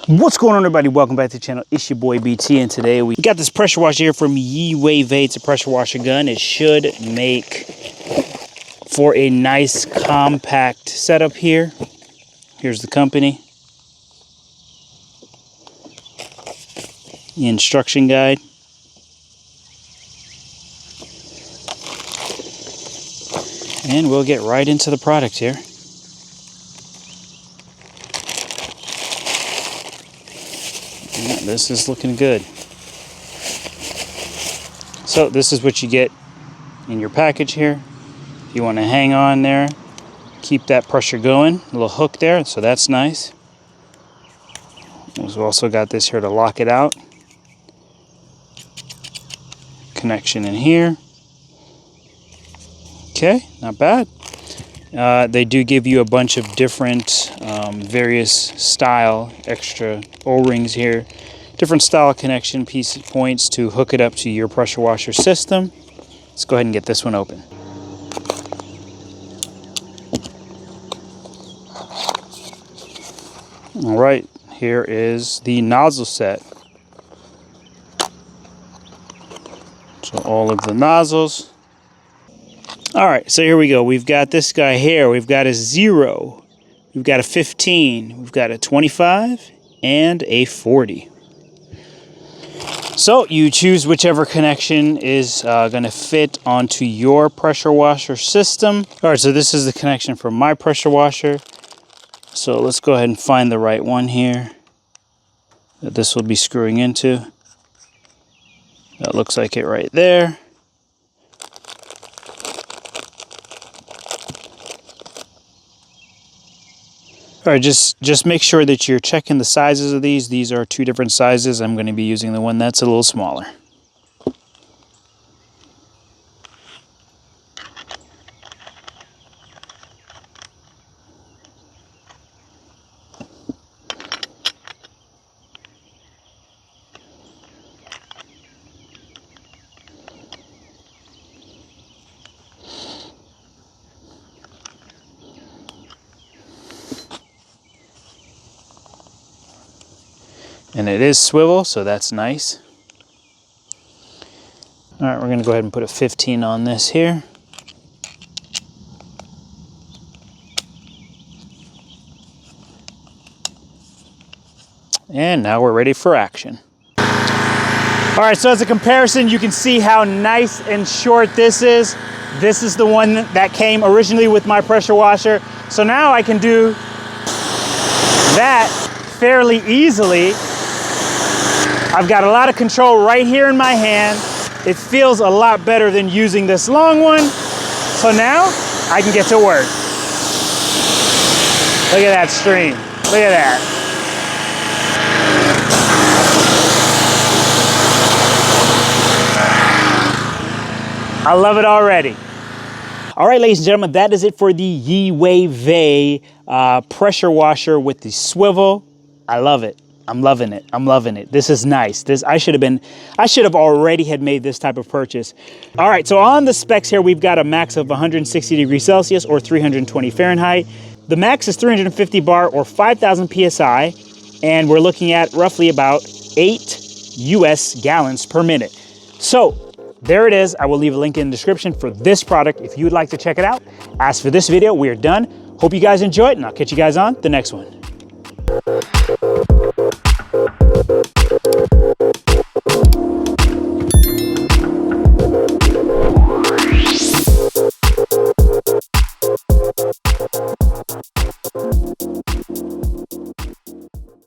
What's going on, everybody? Welcome back to the channel. It's your boy BT, and today we got this pressure washer here from YeewayVeh. It's a pressure washer gun. It should make for a nice compact setup here. Here's the company. The instruction guide. And we'll get right into the product here. Yeah, this is looking good. So this is what you get in your package here. If you want to hang on there, keep that pressure going. A little hook there, so that's nice. We've also got this here to lock it out. Connection in here. Okay, not bad. They do give you a bunch of different various style extra O-rings here, different style connection piece points to hook it up to your pressure washer system. Let's go ahead and get this one open. All right, here is the nozzle set. So all of the nozzles. All right, so here we go. We've got this guy here. We've got a 0. We've got a 15. We've got a 25 and a 40. So you choose whichever connection is going to fit onto your pressure washer system. All right, so this is the connection for my pressure washer. So let's go ahead and find the right one here that this will be screwing into. That looks like it right there. All right, just make sure that you're checking the sizes of these. These are 2 different sizes. I'm going to be using the one that's a little smaller. And it is swivel, so that's nice. All right, we're going to go ahead and put a 15 on this here. And now we're ready for action. All right, so as a comparison, you can see how nice and short this is. This is the one that came originally with my pressure washer. So now I can do that fairly easily. I've got a lot of control right here in my hand. It feels a lot better than using this long one. So now I can get to work. Look at that stream. Look at that. I love it already. All right, ladies and gentlemen, that is it for the YeewayVeh pressure washer with the swivel. I love it. I'm loving it. I'm loving it. This is nice. I should have already had made this type of purchase. All right, so on the specs here, we've got a max of 160 degrees Celsius or 320 Fahrenheit. The max is 350 bar or 5,000 PSI, and we're looking at roughly about 8 US gallons per minute. So there it is. I will leave a link in the description for this product if you would like to check it out. As for this video, we are done. Hope you guys enjoyed, and I'll catch you guys on the next one.